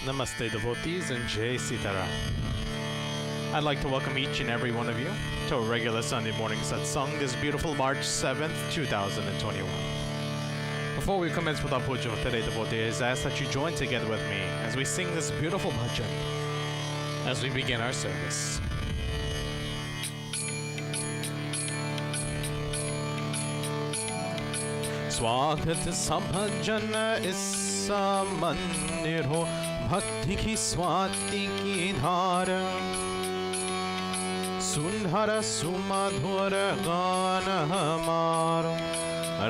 Namaste devotees and Jai Sita Ram. I'd like to welcome each and every one of you to a regular Sunday morning satsang this beautiful March 7th, 2021. Before we commence with our puja for today, devotees, I ask that you join together with me as we sing this beautiful bhajan as we begin our service. स्वागत समझन इस मंदिर हो भक्ति की स्वाति की धार सुंदर सुमधुर गान हमारो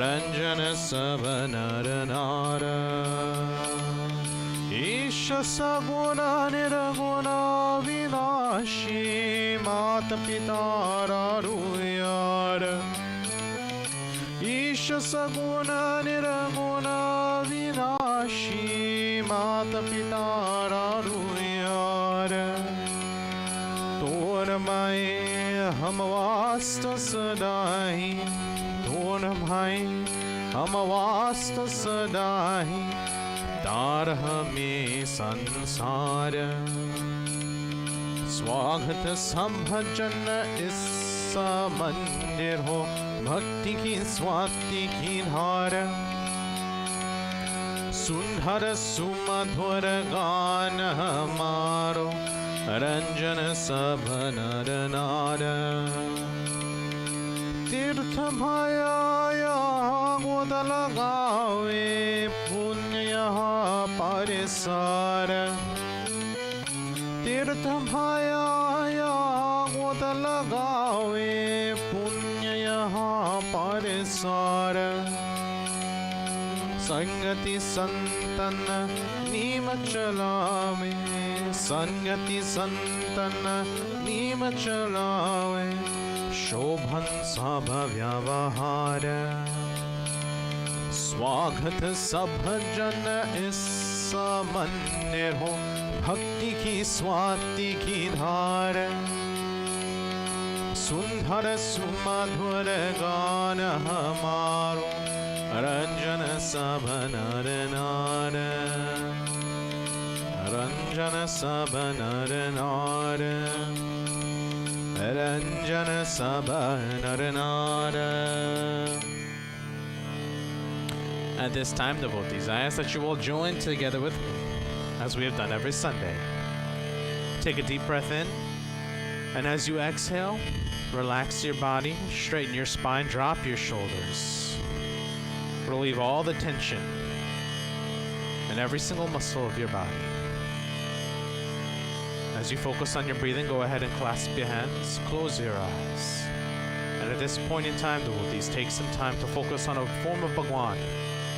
रंजन सब नर नार ईश सगुण निर्गुण विनाशी मात पिता यार ईश सगुण निर्गुण विनाशी मात पिता यार तोर माए हम वास्त सदाही तोर माए हम वास्त सदाही तार हमें संसार स्वागत संभजन इस मंदिर हो भक्ति की स्वाति की धार सुंदर सुमधुर गान हमारो रंजन सब नर नार तीर्थ भया गोद लगावे पुण्य यहाँ परिसार तीर्थ भया गोद लगावे पुण्य यहाँ परिसार संगति संतन नीम चलावे संगति संतन नीम चलावे शोभन सब व्यवहार स्वागत सब जन इस मंदिर हो भक्ति की स्वाति की धार सुंदर सुमधुर गान हमारो रंजन सब नर नार रंजन सब नर नार रंजन सब नर नार. At this time, devotees, I ask that you all join together with me as we have done every Sunday. Take a deep breath in, and as you exhale, relax your body, straighten your spine, drop your shoulders. Relieve all the tension in every single muscle of your body. As you focus on your breathing, go ahead and clasp your hands, close your eyes. And at this point in time, devotees, take some time to focus on a form of Bhagwan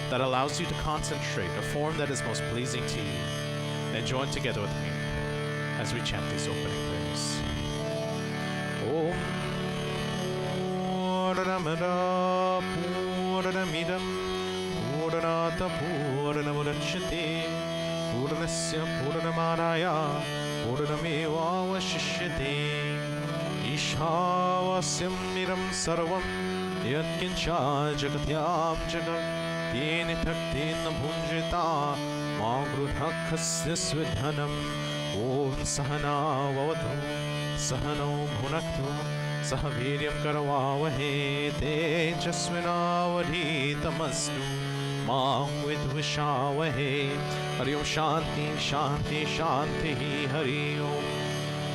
that allows you to concentrate, a form that is most pleasing to you. And join together with me as we chant these opening prayers. Om Purnamada Purnamidam Purnata Purnamudachyate Purnasya Purnamadaya Purnameva Vashishyate Ishavasyam Miram Sarvam Yatkincha Jagatyam Jagat Teni Taktina Bhunjita Magruthakasya Svidhanam Om Sahana Vavatu Sahano Bhunaktu Sahaviryam Karavavahe Tejasvinavadhitamastu Ma Vidvishavahe Hari Om Shanti Shanti Shanti Hari Om.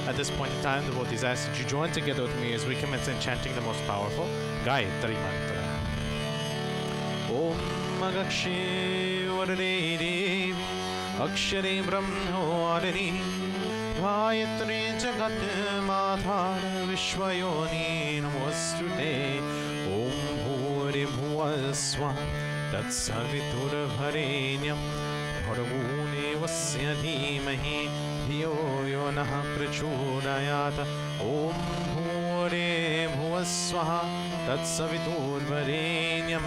At this point in time, devotees, I ask that you join together with me as we commence in chanting the most powerful Gayatri Mantra. Om Magakshe Varade Devi Akshare Brahmavadini Gayatri Jagat Madhar Vishwayoni Namostute Om Bhuri Bhuvaswa Tat Savitur Bharenyam Bhargune Vasya Dhimahi Dhiyo Yonah Prachodayata Om Bhuri Bhuvaswa Tat Savitur Bharenyam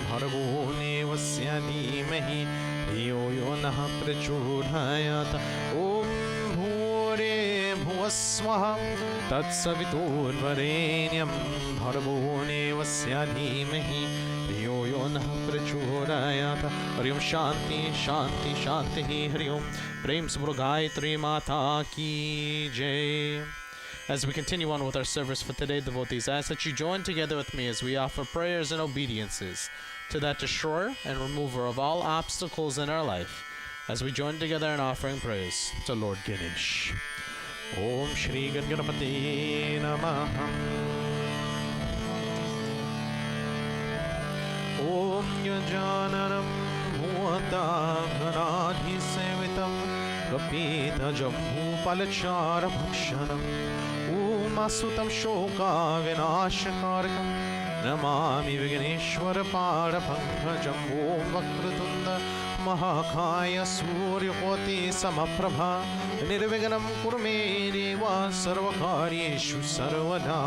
Bhargune Vasya Dhimahi Dhiyo Yonah Prachodayata Om भूर्भुवः स्वः तत्सवितुर्वरेण्यं भर्गो देवस्य धीमहि धियो यो नः प्रचोदयात्। हरि ओम शांति शांति शांति। हरि ओम। प्रेम से बोलो गायत्री माता की जय। As we continue on with our service for today, devotees, I ask that you join together with me as we offer prayers and obediences to that destroyer and remover of all obstacles in our life, as we join together in offering prayers to Lord Ganesh. Om Shri Ganapati Namaha. Om Yajananam Bhuvata Ganadhi Sevitam Kapita Jambu Palachara Bhakshanam Om Asutam Shoka Vinashakarakam Namami Vigneshwara Pada Pankajam Om Vakratunda Mahakaya Suryakoti Samaprabha Nirviganam Kurme Deva Sarvakaryeshu Sarvada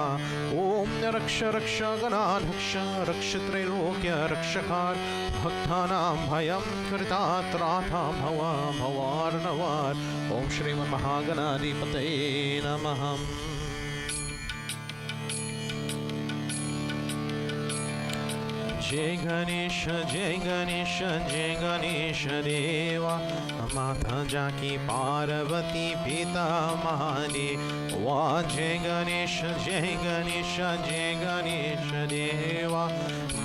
Om Raksha Raksha Ganadhaksha Rakshatre Lokya Rakshakar Bhaktanam Bhayam Kritatratha Bhava Bhavarnavar Om Shriman Mahaganadipate Namaham. Jai Ganesha, Jai Ganesha, Jai Ganesha Deva Mata Jaki Parvati Pita Mahadeva Jai Ganesha, Jai Ganesha, Jai Ganesha Deva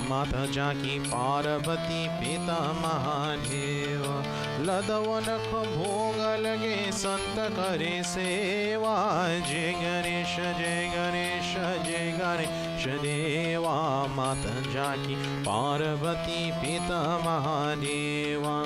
Mata Jaki Parvati Pita Mahadeva Ladavanakh Bhoga Lage Santa Kare Seva Jai Ganesha, Jai Ganesha, Jai Ganesha Deva Mata Jaki Parvati Pita Mahadeva.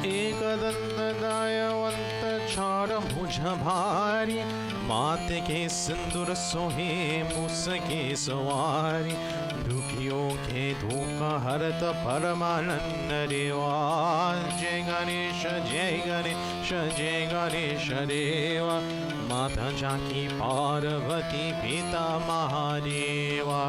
Ekadantadayavanta chara bhujabhari Mate ke sindur sohe musa ke savari Dukhiyo ke dukha harata paramananda deva Jai Ganesha, Jai Ganesha, Jai Ganesha Deva Mata Jaki Parvati Pita Mahadeva.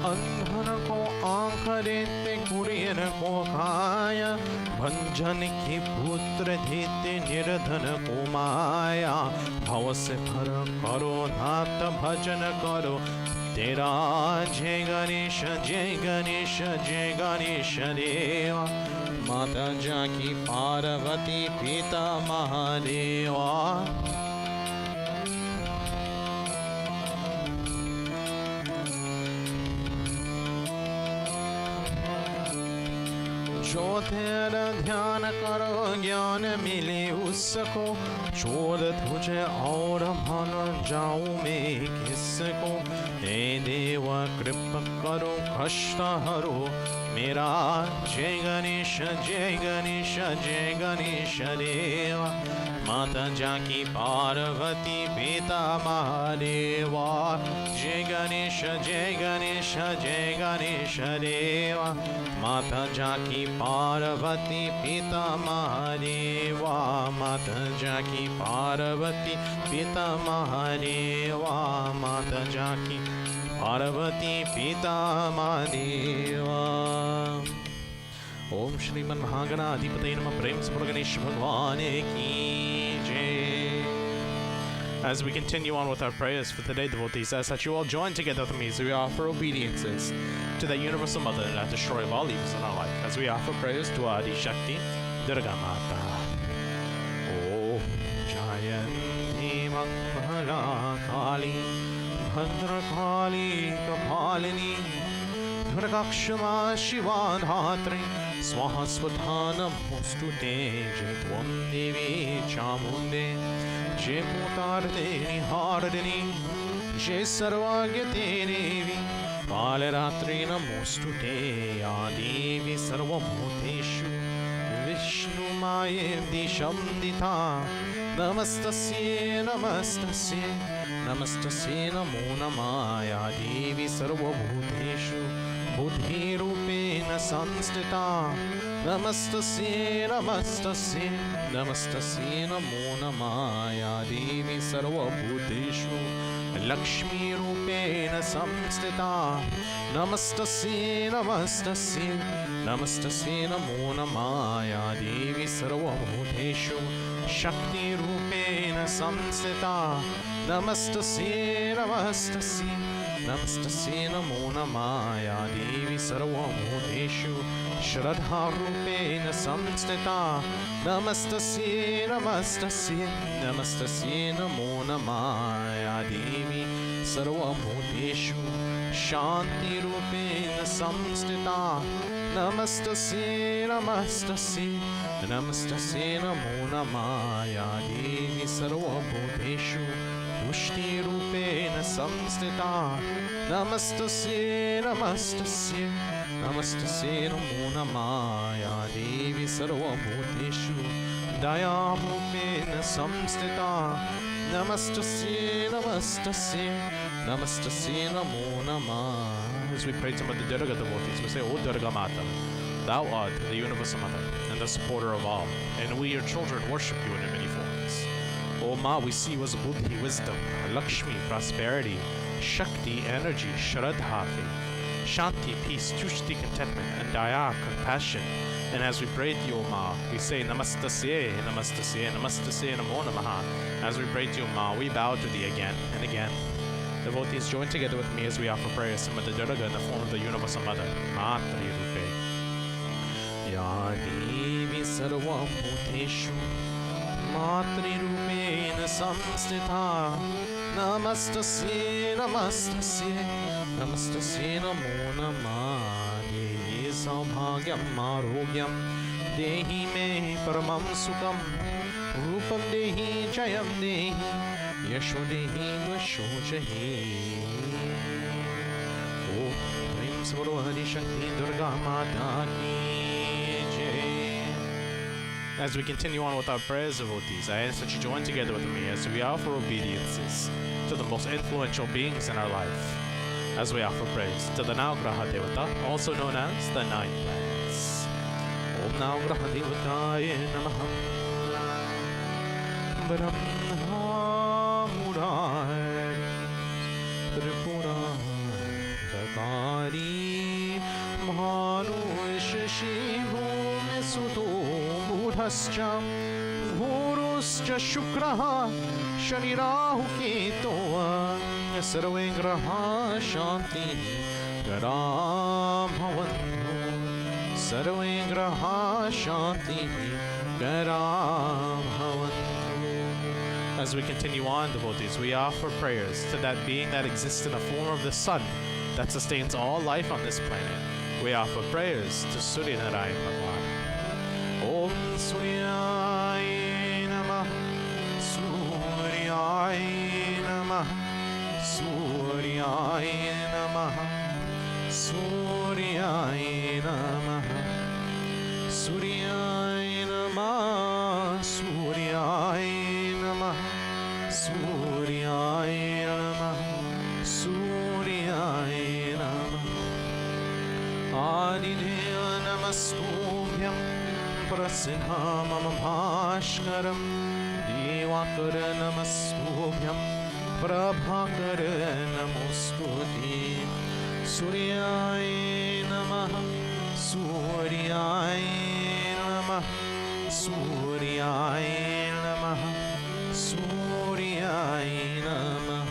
अंधन को आँख देते कुरियन को खाया भंजन की पुत्र देते निर्धन को माया भव से भर करो नाथ भजन करो तेरा जय गणेश जय गणेश जय गणेश देवा माता जाकी पार्वती पिता महादेवा. जो तेरा ध्यान करो ज्ञान मिले उसको छोड़ तुझे और मन जाऊं मैं किसको हे देव कृपा करो कष्ट हरो मेरा जय गणेश जय गणेश जय गणेश देवा माता जाकी पार्वती पिता महादेवा जय गणेश जय गणेश जय गणेश देवा माता जाकी पार्वती पिता महादेवा माता जाकी पार्वती पिता महादेवा माता जाकी पार्वती पिता महादेवा. ओम श्रीमन महागणाधिपते नमः. प्रेम से बोलो गणेश भगवान की जय. As we continue on with our prayers for today, devotees, I ask that you all join together with me as we offer obediences to that universal mother and that destroyer of all evils in our life, as we offer prayers to Adi Shakti, Durga Mata. Om Jayanti Mangala Kali Bhadra Kali Kapalini Durgakshama Shiva Dhatri Swaha Swadhanam Mostute Jitvam Devi Chamunde Jai Mutardeni Hardini Jai Sarvagyate Devi Kalaratri Namostute Adevi Sarvabhuteshu Vishnu Mayem Dishamdita Namastasye Namastasye Namastasye Namo Namaya Devi Sarvabhuteshu Buddhi Rupena Sanstita Namastasye, namastasye, namastasye namo namah ya Devi sarvabhuteshu Lakshmi rupena samstita. Namastasye, namastasye, namastasye namo namah ya Devi sarvabhuteshu Shakti rupena samstita. Namastasye, namastasye, namastasye namo namah ya Devi sarvabhuteshu Shraddha rupena samstita. Namastasye, namastasye, namastasye namo namah ya Devi sarvabhuteshu Shanti rupena samstita. Namastasye, namastasye, namastasye namo namah ya Devi sarvabhuteshu Pushti rupena samstita. Namastasye, namastasye, namastasye namo namah ya Devi sarvabhuteshu Daya rupena samstita. Namastasye, namastasye, namastasye namo namah. As we pray to Mother Durga devotees, we say, O Durga Mata, Thou art the Universal Mother and the supporter of all, and we, your children, worship you in many forms. O Ma, we see you as Buddhi, wisdom, Lakshmi, prosperity, Shakti, energy, Shraddha, faith, Shanti, peace, Tushti, contentment, and Daya, compassion. And as we pray to you, O Ma, we say Namastasye, Namastasye, Namastasye, Namo Namaha. As we pray to you, Ma, we bow to thee again and again. Devotees, join together with me as we offer prayers to Mother Durga in the form of the Universal Mother, Matri Rupe. Ya Devi Sarva Bhuteshu Matri Rupena Samstita. Namastasye, namastasye, namastasye namo namah. Dehi saubhagyam arogyam, dehi me paramam sukham, rupam dehi jayam dehi, yasho dehi vasho jahi. Om Prem Shiva Shakti Durga Mata ki jai. As we continue on with our prayers, devotees, I ask that you join together with me as we offer obeisances to the most influential beings in our life, as we offer praise to the Navgraha Devata, also known as the Nine Planets. Om Navgraha Devataya Namaha. Brahma Murari Tripura Kakari Manush Shivu Mesuto Buddhascha Guruscha Shukraha Shani Rahu Keto Sarve Graha Shanti Garam Bhavantu. Sarve Graha Shanti Garam Bhavantu. As we continue on, devotees, we offer prayers to that being that exists in the form of the sun that sustains all life on this planet. We offer prayers to Surya Narayan Bhagwan. Om Suryaya Namah, Suryaya Namah, Suryaya Namah, Suryaya Namah, Suryaya Namah, Suryaya Namah, Suryaya Namah, Suryaya Namah. Adideva Namastubhyam Prasinha Mama Bhashkaram Devakara Namastubhyam Prabhakara Namostuti. Suryaya Namah, Suryaya Namah, Suryaya Namah, Suryaya Namah.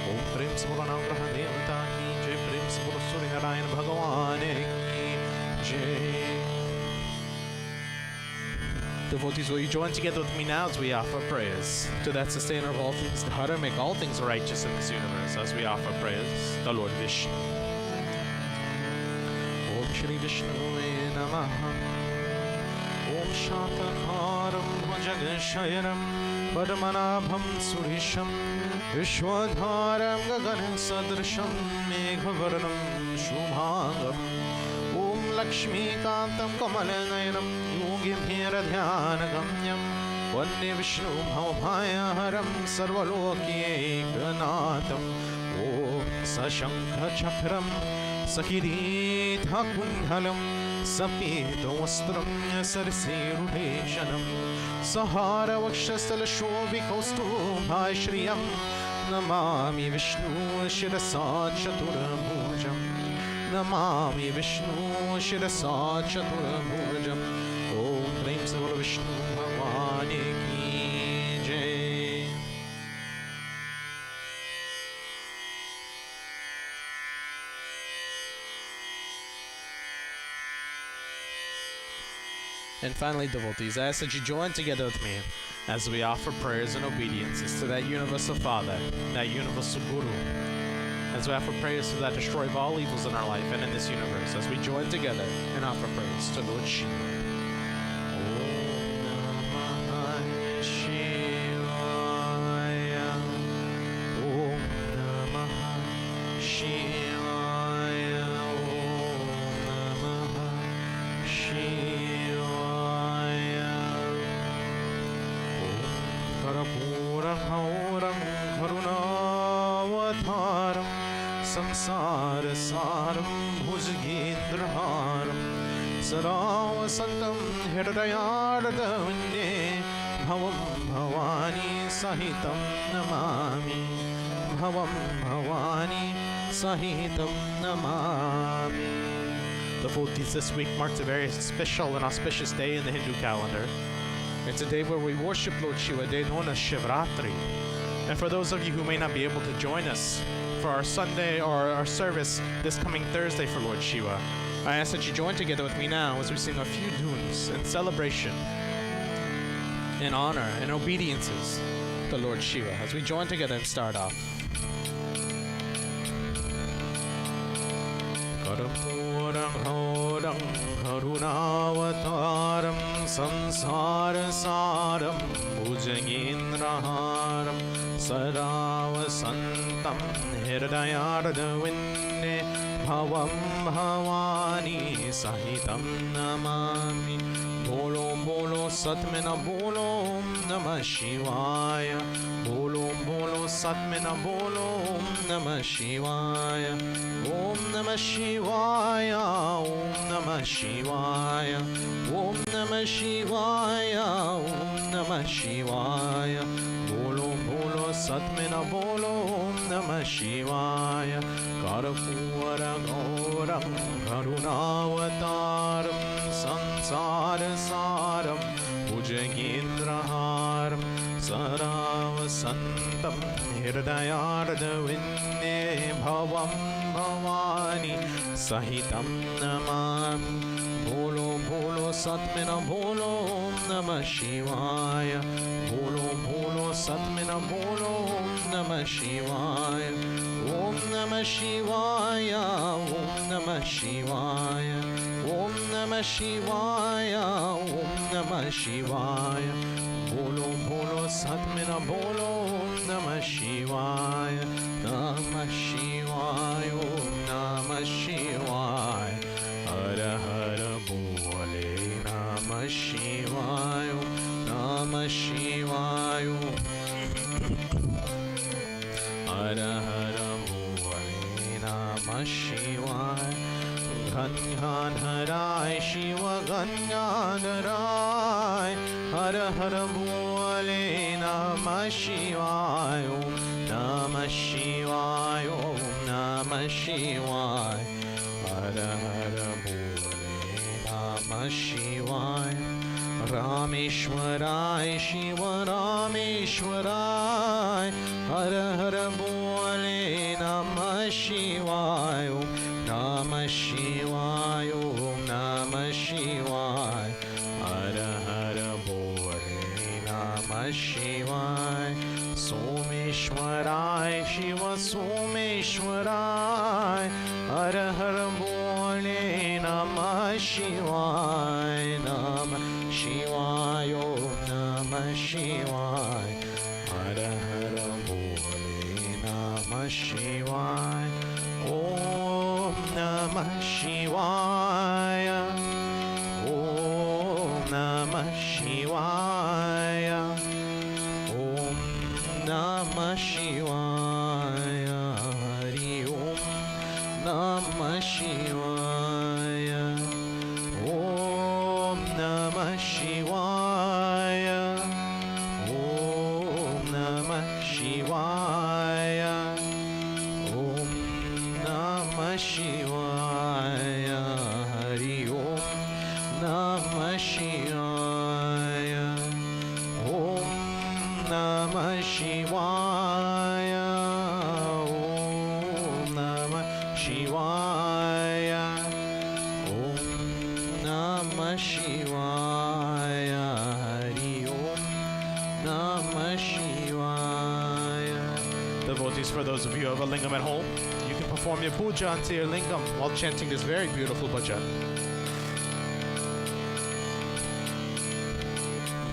Om Prem Shiva Navgraha Devata ki jai. Prem Shiva Surya Narayan Bhagwan ki jai. Devotees, will you join together with me now as we offer prayers to that sustainer of all things, the Hara, make all things righteous in this universe, as we offer prayers, the Lord Vishnu. Om Shri Vishnu Namaha. Om Shantakaram Bhujagashayanam Padmanabham Surisham Vishwadharam Gagan Sadrasham Meghavarnam Shubhangam. Om Lakshmi Kantam Kamalanayanam Yogi Bhira Dhyana Gamyam Vande Vishnu Bhavabhayaharam Sarvaloki Ekanatham. Om Sashankha Chakram Sakiritha Kundhalam Sapito vastram sarsirudejanam Sahara vakshastalashobhikostubhashriyam Namami Vishnu Shirasa Chaturabhujam Namami Vishnu Shirasa Chaturabhujam Om Prem se Bolo Vishnu Bhagwane ki Jai. And finally, devotees, I ask that you join together with me as we offer prayers and obediences to that universal Father, that universal Guru, as we offer prayers to that destroyer of all evils in our life and in this universe, as we join together and offer prayers to Lord Shiva. Samsarasaram bhujagendraharam Saravasantam hridayardavinde Bhavam bhavani sahitam namami Bhavam bhavani sahitam namami. Devotees, this week marks a very special and auspicious day in the Hindu calendar. It's a day where we worship Lord Shiva, a day known as Shivratri. And for those of you who may not be able to join us for our Sunday or our service this coming Thursday for Lord Shiva, I ask that you join together with me now as we sing a few tunes in celebration, in honor, and obediences to Lord Shiva. As we join together and start off. Karpuram Horam Karunavataram Samsarasaram Bhujagendraharam Saravasantam Hridayardavinde Bhavam bhavani sahitam namami. Bolo bolo satmena bolo namah Shivaya. Bolo bolo satmena bolo namah Shivaya. Om namah Shivaya. Om namah Shivaya. Om namah Shivaya. Om namah Shivaya. Bolo bolo satmena bolo namah Shivaya. Karpura Gauram Karunavataram Sansarasaram Bhujagendraharam Saravasantam Hridayardavinde Bhavam bhavani sahitam namami. Bolo bolo satmena bolo namah Shivaya. Bolo bolo satmena bolo namah Shivaya. Om namah Shivaya. Om namah Shivaya. Om namah Shivaya. Om namah Shivaya. Bolo bolo satmena bolo namah Shivaya. Namah Shivaya. Om namah Shivaya. Hara hara bole namah Shivaya. Namah Shivaya. Hara hara bole namah Shivaya. Ghan harai Shiva ghan harai. Hara hara bole namah Shivaya. Namah Shivaya. Namah Shivaya. Hara hara bole namah Shivaya. Rameshwarai Shiva Rameshwarai. Hara hara bole namah Shivaya. Namah Shivaya. Namah Shivaya. Hara hara bole namah Shivaya. Someshwarai Shiva Someshwarai. Hara hara bole namah Shivaya. Namah Shivaya. Namah Shivaya. Hara hara bole namah Shivaya. Om namah Shivaya. Om namah Shivaya. Om namah Shivaya. Hari Om namah Shivaya. Namah Shivaya. Om Namah Shivaya. Om Namah Shivaya. Hari Om Namah Shivaya. Devotees, for those of you who have a lingam at home, you can perform your puja onto your lingam while chanting this very beautiful bhajan.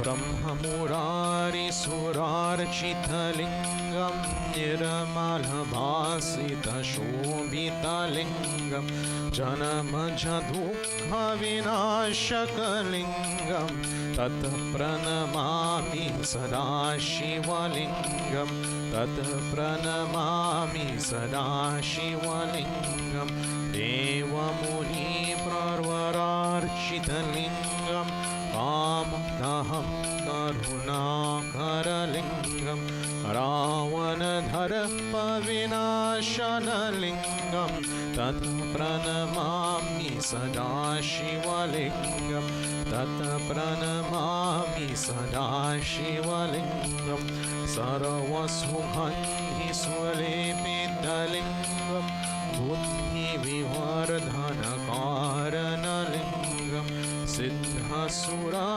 Brahma Murari Surarchita Lingam Nirmala Bhasita Shobhita Lingam Janama Jadukha Vinashaka Lingam Tata Pranamami Sada Shiva Lingam Tata Pranamami Sada Shiva Lingam Deva Muni Prarvararchita Lingam Kamdaham Karunakaranalingam Ravanadharpa Vinashanalingam Tata Pranamami Sada Shivalingam Tata Pranamami Sada Shivalingam Sarvasugandhi Swalepidalingam Buddhi Vivardhana Karanalingam Siddhasura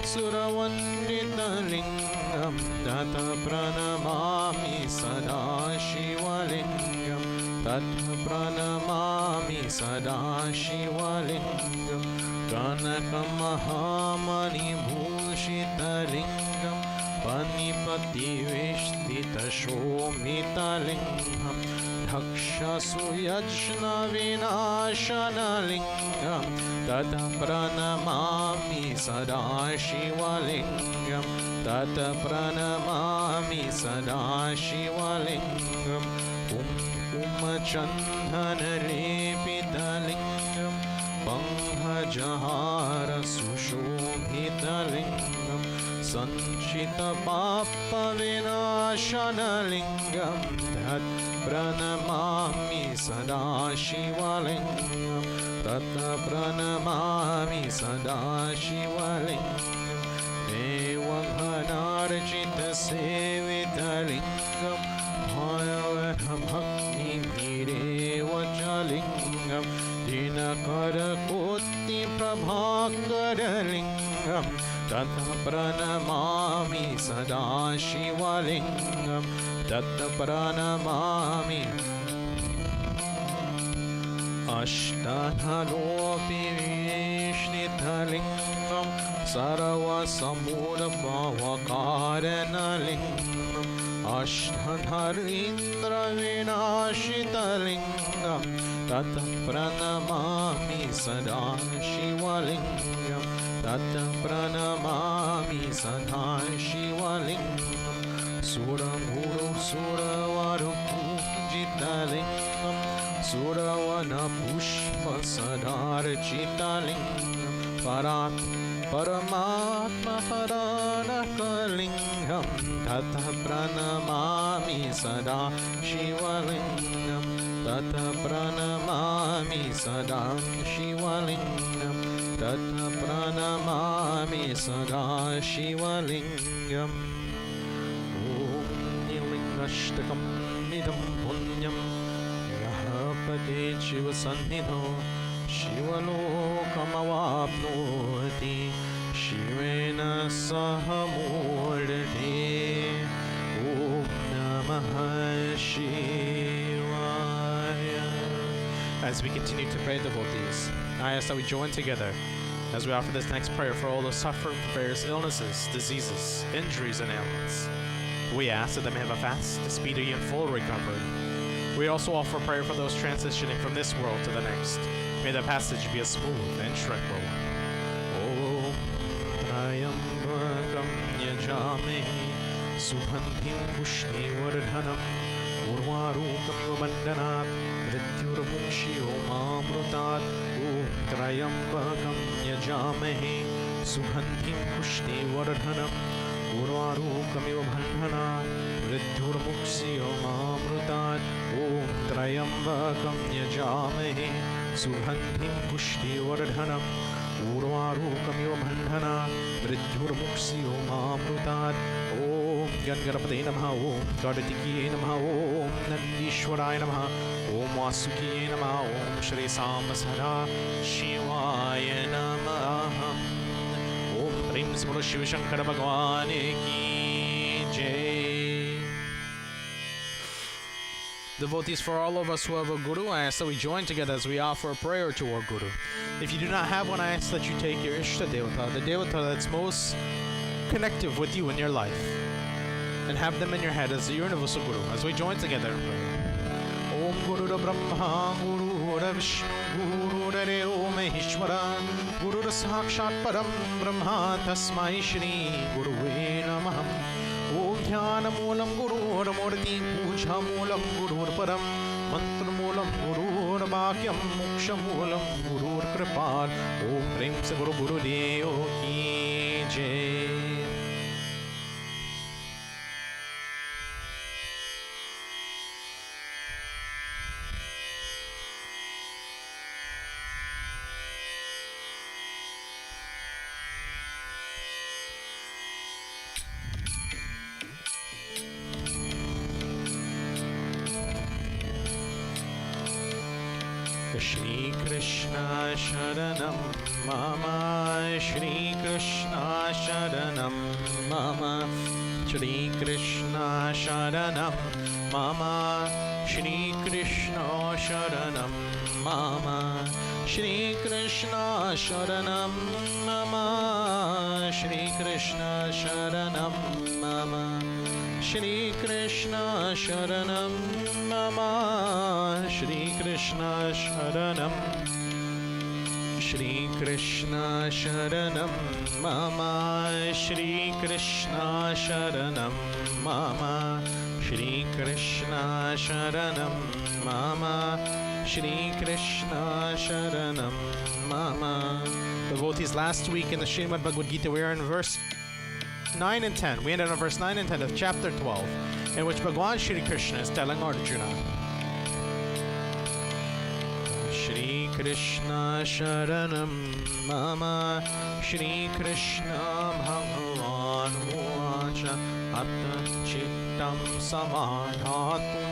Suravandita Lingam Tata Pranamami Sada Shivalingam Tata Pranamami Sada Shivalingam Kanaka Mahamani Bhushita Lingam Panipati Vishtita Shomita Lingam Dhakshasu Yajna Vinashana Lingam Tata Pranamami Sada Shivalingam Tata Pranamami Sada Shivalingam Chandana Lepita Lingam Panghajahara Sushobhita Lingam Sanchita Papa Vinashana Lingam Tat Pranamami Sada Shivalingam Tata Pranamami Sada Shivalingam Devaghanarjita Sevita Lingam Bhayavana Bhakti Vireva Jalingam Dinakara Koti Prabhakara Lingam Tata Pranamami Sada Shivalingam Tata Pranamami Ashtadhalopi Vishnithalingam Sarva Samura Bhavakarana Ashtadharindra Vinashitalingam Tata Pranamami Sada Shivalingam Tata Pranamami Sada Shivalingam Sura Guru Sura Varu Pujitalingam Suravana Pushpa Sadarchitalingam Paramatma Paranakalingam Tata Pranamami Sada Shivalingam Tata Pranamami Sada Shivalingam Tata Pranamami Sada Shivalingam Om Nilingashtakam Nidam Punyam Yahapade Shiva Sannidho Shivalokamavatnoti Shivena Sahamurti Om Namah Shivaya. As we continue to pray, devotees, I ask that we join together as we offer this next prayer for all those suffering from various illnesses, diseases, injuries, and ailments. We ask that they may have a fast, speedy, and full recovery. We also offer prayer for those transitioning from this world to the next. May the passage be a smooth and tranquil one. Om Trayambakam Yajameh Subhantim Pushni Vardhanam Urvarukam Vandanat Mrityurmukshyo Mamrutat Om Trayambakam Yajameh Subhantim Pushni Vardhanam Urvarukam Vandanat Mrityurmukshyo Mamrutat Om Trayambakam Yajameh Subhantim Pushti Vardhanam Urvarukam Bandhana Mrityurmuksyo Mamrutat Om Gangarapade Namaha Om Kartikeya Namaha Om Nandishwaraya Namaha Om Vasukiya Namaha Om Shri Samasara Shivaya Namaha Om Prem se Bolo Shiva Shakti Mandir ki Jai. Devotees, for all of us who have a guru, I ask that we join together as we offer a prayer to our guru. If you do not have one, I ask that you take your Ishta Devata, the Devata that's most connective with you in your life, and have them in your head as the universal guru, as we join together in prayer. Om Guru Brahma Guru Vishnu Guru Deo Maheshwara Guru Sakshat Param Brahma Tasmai Shri Guru Namaha. Om Dhyana Moolam Guru Murti Puja Moolam Guru Param Mantra Moolam Guru Bhakyam Moksha Moolam Guru Kripal. Om Prem se Guru Guru Deo ki Jai. Shri Krishna Sharanam Mama Shri Krishna Sharanam Mama Shri Krishna Sharanam Mama Shri Krishna Sharanam Mama Shri Krishna Sharanam Mama Shri Krishna Sharanam Mama Shri Krishna Sharanam Mama Shri Krishna Sharanam Shri Krishna Sharanam Mama Shri Krishna Sharanam Mama Shri Krishna Sharanam Mama Shri Krishna Sharanam Mama. Devotees, last week in the Srimad Bhagavad Gita we are in verse 9 and 10. We ended on verse 9 and 10 of chapter 12, in which Bhagwan Shri Krishna is telling Arjuna, Shri Krishna Sharanam Mama Shri Krishna Bhagavan Vacha Atta Chittam Samadhatum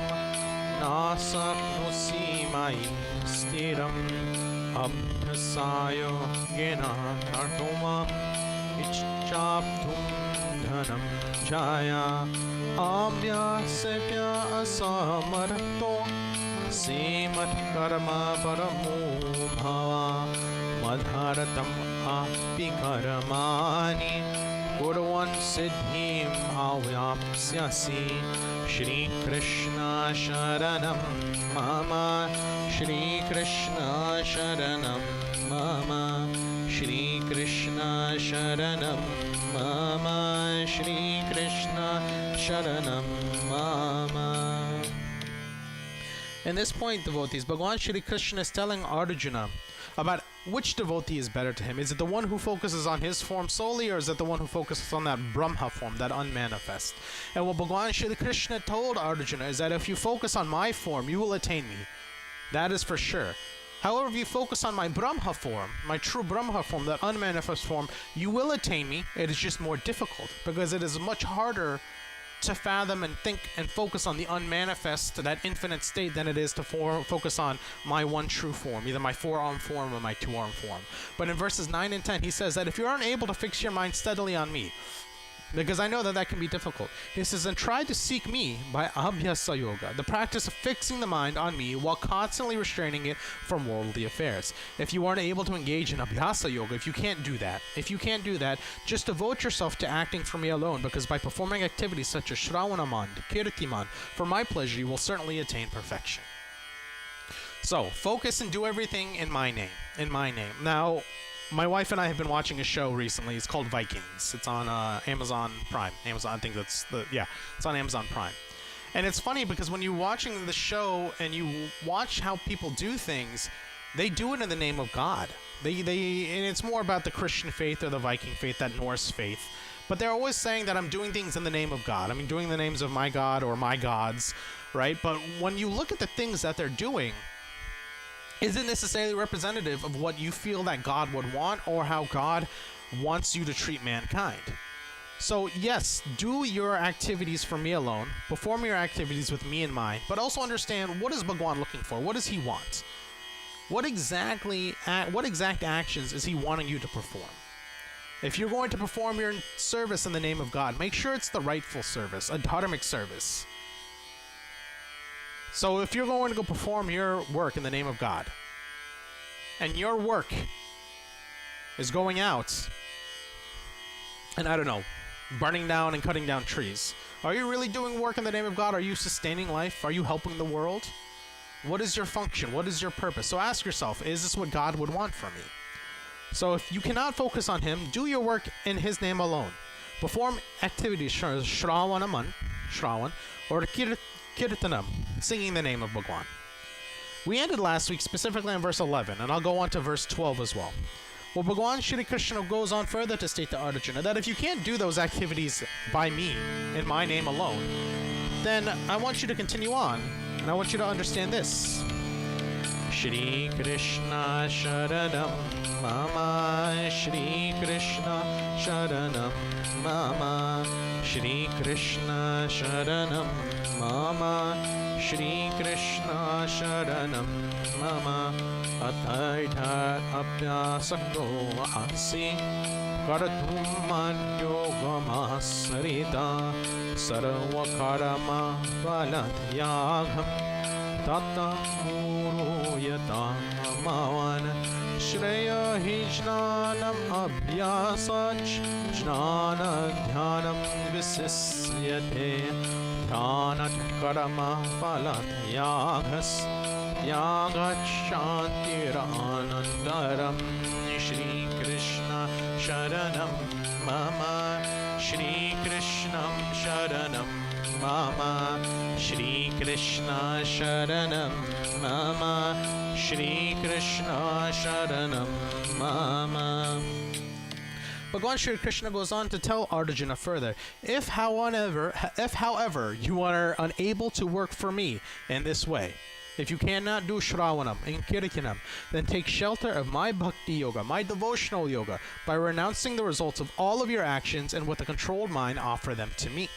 Nasaknusi Mai Stiram Abhasayo Gena Tartuma Ichchaptum Dhanam Jaya Abhyasya Asamarto Semat Karma Paramo Bhava Madharatam Api Karamani Gurvan Siddhim Avyapsyasi. Shri Krishna Sharanam Mama Shri Krishna Sharanam Mama Shri Krishna Sharanam Mama Shri Krishna Sharanam Mama. In this point, devotees, Bhagwan Shri Krishna is telling Arjuna about which devotee is better to him. Is it the one who focuses on his form solely, or is it the one who focuses on that Brahma form, that unmanifest? And what Bhagwan Shri Krishna told Arjuna is that if you focus on my form, you will attain me. That is for sure. However, if you focus on my Brahma form, my true Brahma form, that unmanifest form, you will attain me. It is just more difficult, because it is much harder to fathom and think and focus on the unmanifest, that infinite state, than it is to focus on my one true form, either my four-arm form or my two-arm form. But in verses 9 and 10, he says that if you're unable to fix your mind steadily on me, because I know that that can be difficult, he says, and try to seek me by Abhyasa Yoga, the practice of fixing the mind on me while constantly restraining it from worldly affairs. If you aren't able to engage in Abhyasa Yoga, if you can't do that, just devote yourself to acting for me alone, because by performing activities such as Shravanaman, Kirtiman, for my pleasure, you will certainly attain perfection. So, focus and do everything in my name. Now, my wife and I have been watching a show recently. It's called Vikings. It's on Amazon Prime. It's on Amazon Prime. And it's funny because when you're watching the show and you watch how people do things, they do it in the name of God. And it's more about the Christian faith or the Viking faith, that Norse faith. But they're always saying that I'm doing things in the name of God. Doing the names of my God or my gods, right? But when you look at the things that they're doing, isn't necessarily representative of what you feel that God would want or how God wants you to treat mankind. So yes, do your activities for me alone, perform your activities with me in mind, but also understand, what is Bhagwan looking for? What does he want? What exact actions is he wanting you to perform? If you're going to perform your service in the name of God, make sure it's the rightful service, a dharmic service. So if you're going to go perform your work in the name of God, and your work is going out and, I don't know, burning down and cutting down trees, are you really doing work in the name of God? Are you sustaining life? Are you helping the world? What is your function? What is your purpose? So ask yourself, is this what God would want from me? So if you cannot focus on him, do your work in his name alone. Perform activities, Shravan, or Kirtanam, singing the name of Bhagwan. We ended last week specifically on verse 11, and I'll go on to verse 12 as well. Well, Bhagwan Shri Krishna goes on further to state to Arjuna that if you can't do those activities by me, in my name alone, then I want you to continue on, and I want you to understand this. Shri Krishna Sharanam Mama, Shri Krishna Sharanam Mama, Shri Krishna Sharanam Mama, Shri Krishna Sharanam Mama, Athaitha Abhyasakto Asi Karatum Yogamasarita Sarvakarama Valadyagham Tata Muru Yatamavan Shreya Hi Jnanam Abhyasach Jnana Dhyanam Visisyate Dhyanat Karama Palatyaghas Yagachantiranandaram Shri Krishna Sharanam Mama Shri Krishnam Sharanam Mama Shri Krishna Sharanam Mama Shri Krishna Sharanam Mama. Bhagwan Shri Krishna goes on to tell Arjuna further, if however you are unable to work for me in this way, if you cannot do Shravanam and Kirtanam, then take shelter of my Bhakti Yoga, my devotional yoga, by renouncing the results of all of your actions and with a controlled mind offer them to me.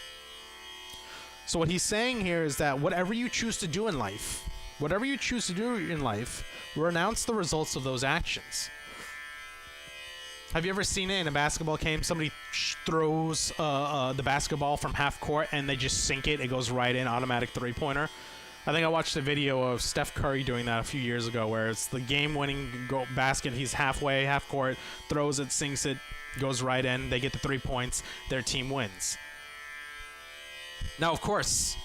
So what he's saying here is that whatever you choose to do in life, renounce the results of those actions. Have you ever seen it in a basketball game? Somebody throws the basketball from half court and they just sink it. It goes right in, automatic three-pointer. I think I watched a video of Steph Curry doing that a few years ago where it's the game-winning basket. He's half court, throws it, sinks it, goes right in. They get the 3 points. Their team wins. Now, of course,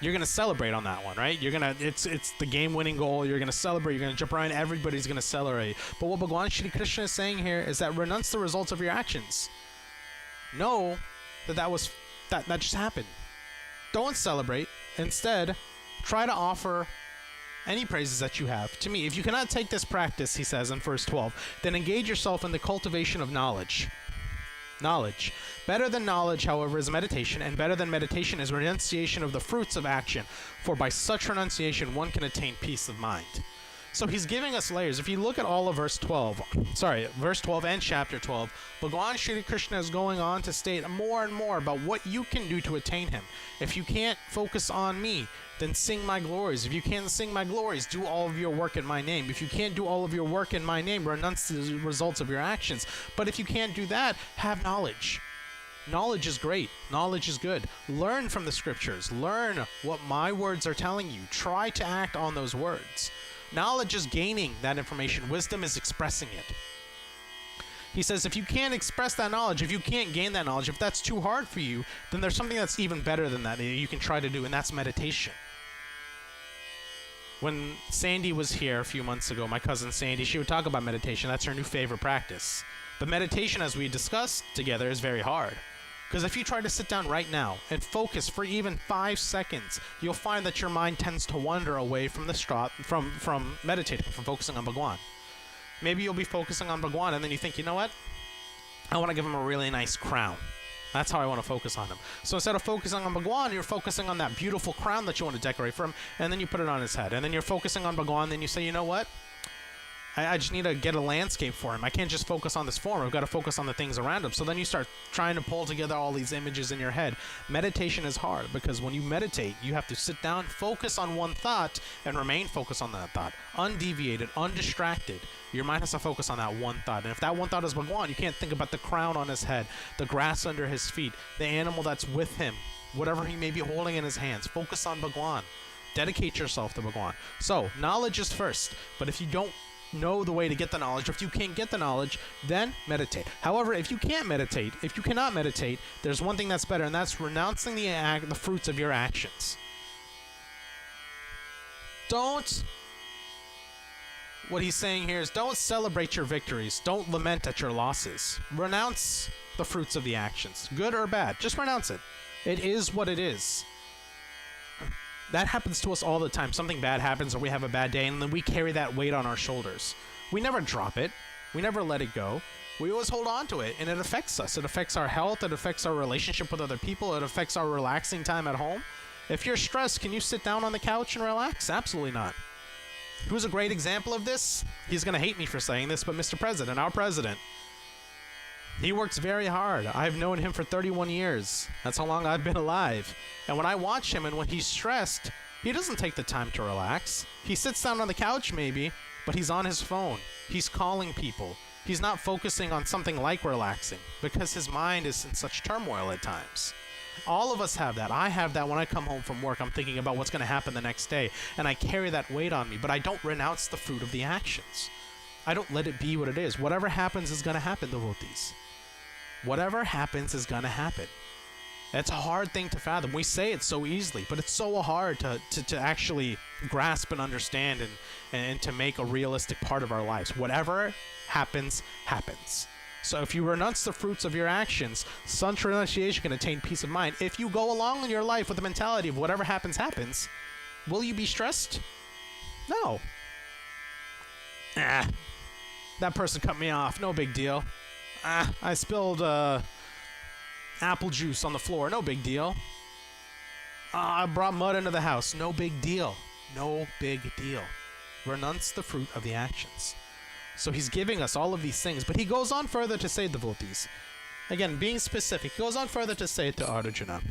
you're gonna celebrate on that one, right? It's the game-winning goal. You're gonna celebrate. You're gonna jump around. Everybody's gonna celebrate. But what Bhagwan Shri Krishna is saying here is that renounce the results of your actions. Know that just happened. Don't celebrate. Instead, try to offer any praises that you have to me. If you cannot take this practice, he says in verse 12, then engage yourself in the cultivation of knowledge. Knowledge. Better than knowledge, however, is meditation, and better than meditation is renunciation of the fruits of action, for by such renunciation one can attain peace of mind. So he's giving us layers. If you look at all of verse 12 and chapter 12, Bhagwan Shri Krishna is going on to state more and more about what you can do to attain him. If you can't focus on me, then sing my glories. If you can't sing my glories, do all of your work in my name. If you can't do all of your work in my name, renounce the results of your actions. But if you can't do that, have knowledge. Knowledge is great. Knowledge is good. Learn from the scriptures. Learn what my words are telling you. Try to act on those words. Knowledge is gaining that information. Wisdom is expressing it. He says if you can't express that knowledge, if you can't gain that knowledge, if that's too hard for you, then there's something that's even better than that you can try to do, and that's meditation. When Sandy was here a few months ago, my cousin Sandy, she would talk about meditation. That's her new favorite practice. But meditation, as we discussed together, is very hard. Because if you try to sit down right now and focus for even 5 seconds, you'll find that your mind tends to wander away from the from meditating, from focusing on Bhagwan. Maybe you'll be focusing on Bhagwan, and then you think, you know what? I want to give him a really nice crown. That's how I want to focus on him. So instead of focusing on Bhagwan, you're focusing on that beautiful crown that you want to decorate for him, and then you put it on his head. And then you're focusing on Bhagwan, then you say, you know what? I just need to get a landscape for him. I can't just focus on this form. I've got to focus on the things around him. So then you start trying to pull together all these images in your head. Meditation is hard because when you meditate, you have to sit down, focus on one thought, and remain focused on that thought. Undeviated, undistracted. Your mind has to focus on that one thought. And if that one thought is Bhagwan, you can't think about the crown on his head, the grass under his feet, the animal that's with him, whatever he may be holding in his hands. Focus on Bhagwan. Dedicate yourself to Bhagwan. So, knowledge is first. But if you don't know the way to get the knowledge, or if you can't get the knowledge, then meditate. However, if you can't meditate, if you cannot meditate, there's one thing that's better, and that's renouncing the fruits of your actions. What he's saying here is don't celebrate your victories. Don't lament at your losses. Renounce the fruits of the actions, good or bad. Just renounce it. It is what it is. That happens to us all the time. Something bad happens or we have a bad day, and then we carry that weight on our shoulders. We never drop it. We never let it go. We always hold on to it, and it affects us. It affects our health. It affects our relationship with other people. It affects our relaxing time at home. If you're stressed, can you sit down on the couch and relax? Absolutely not. Who's a great example of this? He's going to hate me for saying this, but Mr. President, our president. He works very hard. I've known him for 31 years. That's how long I've been alive. And when I watch him and when he's stressed, he doesn't take the time to relax. He sits down on the couch maybe, but he's on his phone. He's calling people. He's not focusing on something like relaxing because his mind is in such turmoil at times. All of us have that. I have that when I come home from work. I'm thinking about what's going to happen the next day, and I carry that weight on me, but I don't renounce the fruit of the actions. I don't let it be what it is. Whatever happens is going to happen, devotees. Whatever happens is going to happen. It's a hard thing to fathom. We say it so easily, but it's so hard to actually grasp and understand and to make a realistic part of our lives. Whatever happens, happens. So if you renounce the fruits of your actions, such renunciation can attain peace of mind. If you go along in your life with the mentality of whatever happens, happens, will you be stressed? No. That person cut me off. No big deal. I spilled apple juice on the floor. No big deal. I brought mud into the house. No big deal. No big deal. Renounce the fruit of the actions. So he's giving us all of these things, but he goes on further to say, devotees. Again, being specific, he goes on further to say to Arjuna.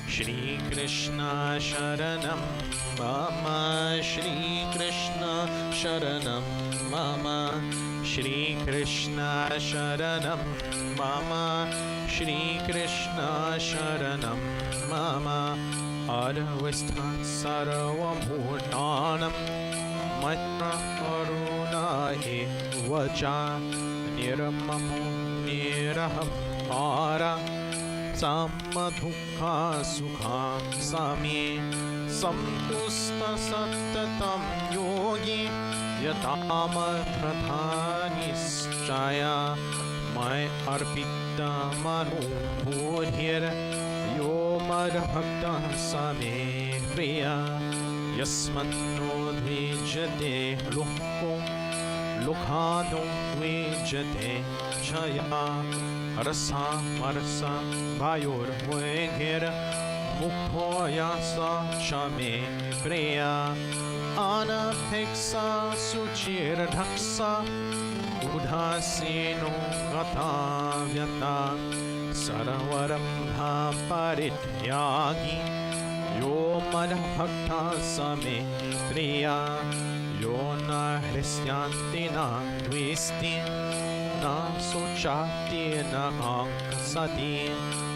Shri Krishna Sharanam Mama Shri Krishna Sharanam Mama Shri Krishna Sharanam Mama Shri Krishna Sharanam Mama Arvisthan Sarvam Bhutanam Matra Karuna Vacha Nirmamu Niraham Ara Samadhukha Sukha Sami Samtusta Sattatam Yogi Yatama Pradhanischaya Mai Arpita Manu Bodhir Yo Madhakta Same Priya Yasmanno Dvijate Lukho Lukhano Dvijate Chaya Rasa Marasa Bayor Vengir Mukhoyasa Shame Priya Anapeksa Suchir Dhaksa Udhasino Gata Vyata Saravarambha Parityagi Yo Madhakta Same Priya Yo Na Hrisyanti Na Dvisti Na Sochati Na Ankasati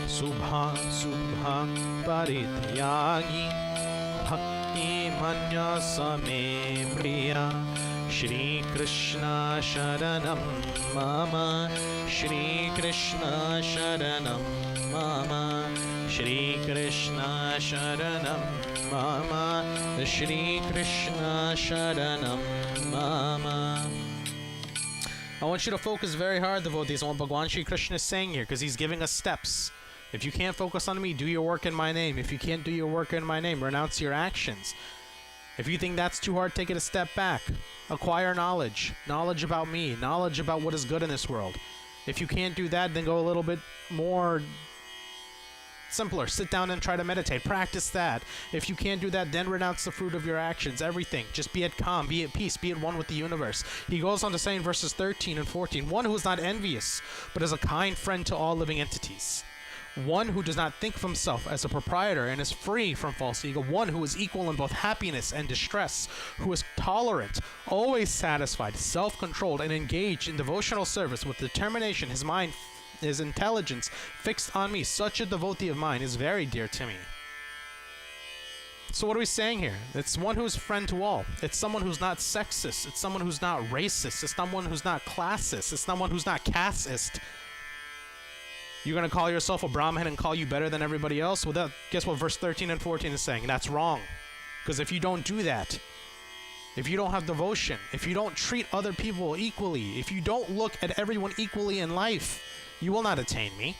Subha Subha Parityagi Bhakti Manya Same Priya Shri Krishna Sharanam Mama Shri Krishna Sharanam Mama Shri Krishna Sharanam Mama Shri Krishna Sharanam Mama. I want you to focus very hard, devotees, on what Bhagwan Shri Krishna is saying here, because he's giving us steps. If you can't focus on me, do your work in my name. If you can't do your work in my name, renounce your actions. If you think that's too hard, take it a step back. Acquire knowledge. Knowledge about me. Knowledge about what is good in this world. If you can't do that, then go a little bit more simpler. Sit down and try to meditate. Practice that. If you can't do that, then renounce the fruit of your actions. Everything. Just be at calm, be at peace, be at one with the universe. He goes on to say in verses 13 and 14, one who is not envious, but is a kind friend to all living entities. One who does not think of himself as a proprietor and is free from false ego. One who is equal in both happiness and distress. Who is tolerant, always satisfied, self-controlled, and engaged in devotional service with determination. His mind, his intelligence fixed on me. Such a devotee of mine is very dear to me. So what are we saying here? It's one who is friend to all. It's someone who's not sexist. It's someone who's not racist. It's someone who's not classist. It's someone who's not casteist. You're going to call yourself a Brahmin and call you better than everybody else? Well, guess what verse 13 and 14 is saying? That's wrong. Because if you don't do that, if you don't have devotion, if you don't treat other people equally, if you don't look at everyone equally in life, you will not attain me.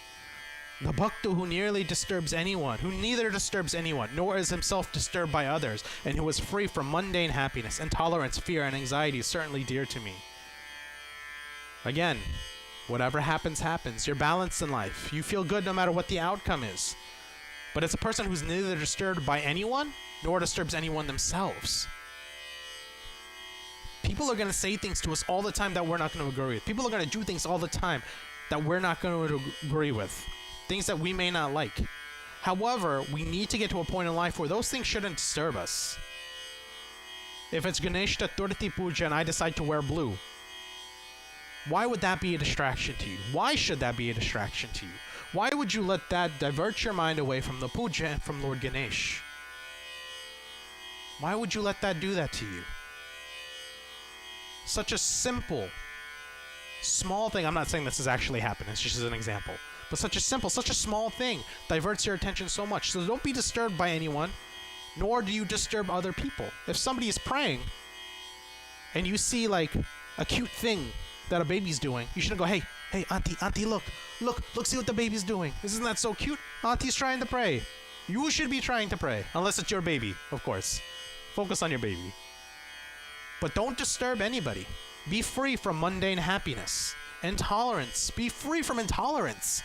The bhakta who neither disturbs anyone, nor is himself disturbed by others, and who is free from mundane happiness, intolerance, fear, and anxiety is certainly dear to me. Again, whatever happens, happens. You're balanced in life. You feel good no matter what the outcome is. But it's a person who's neither disturbed by anyone, nor disturbs anyone themselves. People are going to say things to us all the time that we're not going to agree with. People are going to do things all the time that we're not going to agree with. Things that we may not like. However, we need to get to a point in life where those things shouldn't disturb us. If it's Ganesh Chaturthi Puja and I decide to wear blue, why would that be a distraction to you? Why should that be a distraction to you? Why would you let that divert your mind away from the puja and from Lord Ganesh? Why would you let that do that to you? Such a simple, small thing. I'm not saying this has actually happened. It's just an example. But such a simple, such a small thing diverts your attention so much. So don't be disturbed by anyone, nor do you disturb other people. If somebody is praying and you see like a cute thing that a baby's doing, you shouldn't go, hey, auntie, look, see what the baby's doing. Isn't that so cute? Auntie's trying to pray. You should be trying to pray, unless it's your baby, of course. Focus on your baby. But don't disturb anybody. Be free from mundane happiness. Intolerance. Be free from intolerance.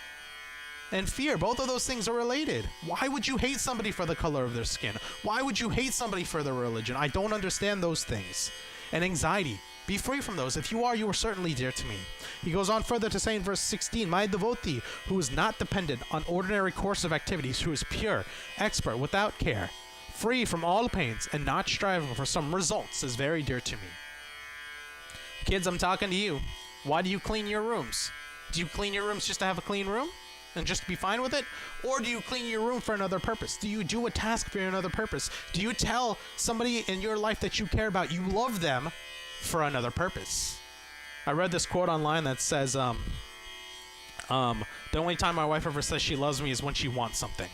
And fear. Both of those things are related. Why would you hate somebody for the color of their skin? Why would you hate somebody for their religion? I don't understand those things. And anxiety. Be free from those. If you are certainly dear to me. He goes on further to say in verse 16, my devotee, who is not dependent on ordinary course of activities, who is pure, expert, without care, free from all pains, and not striving for some results, is very dear to me. Kids, I'm talking to you. Why do you clean your rooms? Do you clean your rooms just to have a clean room? And just to be fine with it? Or do you clean your room for another purpose? Do you do a task for another purpose? Do you tell somebody in your life that you care about you love them for another purpose? I read this quote online that says, the only time my wife ever says she loves me is when she wants something.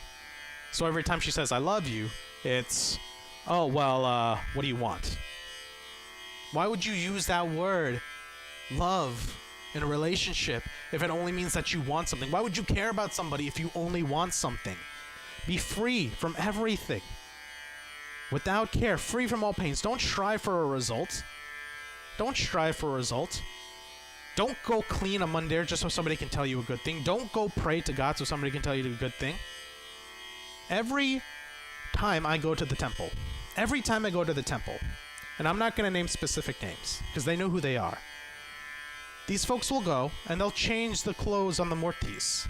So every time she says, I love you, it's, oh, well, what do you want? Why would you use that word, love, in a relationship if it only means that you want something? Why would you care about somebody if you only want something? Be free from everything. Without care, free from all pains. Don't strive for a result. Don't strive for a result. Don't go clean a mandir just so somebody can tell you a good thing. Don't go pray to God so somebody can tell you a good thing. Every time I go to the temple, and I'm not going to name specific names because they know who they are. These folks will go and they'll change the clothes on the murtis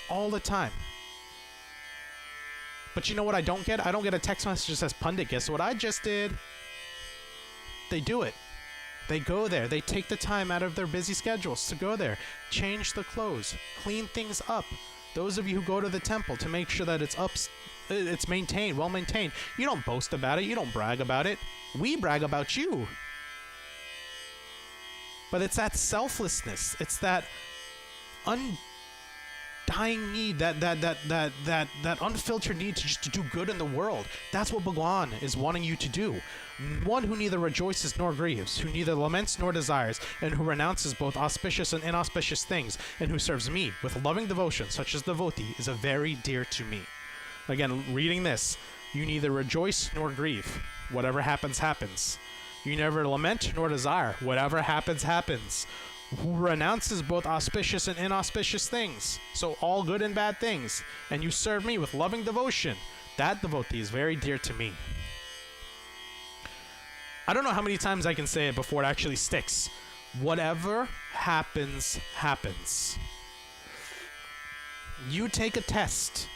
all the time. But you know what I don't get? I don't get a text message that says, Pundit, guess what I just did? They do it. They go there. They take the time out of their busy schedules to go there, change the clothes, clean things up. Those of you who go to the temple to make sure that it's maintained, well maintained. You don't boast about it. You don't brag about it. We brag about you. But it's that selflessness. It's that undying need, that unfiltered need to do good in the world. That's what Bhagwan is wanting you to do. One who neither rejoices nor grieves, who neither laments nor desires, and who renounces both auspicious and inauspicious things, and who serves me with loving devotion, such as devotee, is a very dear to me. Again, reading this, you neither rejoice nor grieve. Whatever happens, happens. You never lament nor desire. Whatever happens, happens. who renounces both auspicious and inauspicious things, so all good and bad things, and you serve me with loving devotion, that devotee is very dear to me. I don't know how many times I can say it before it actually sticks. Whatever happens, happens. You take a test.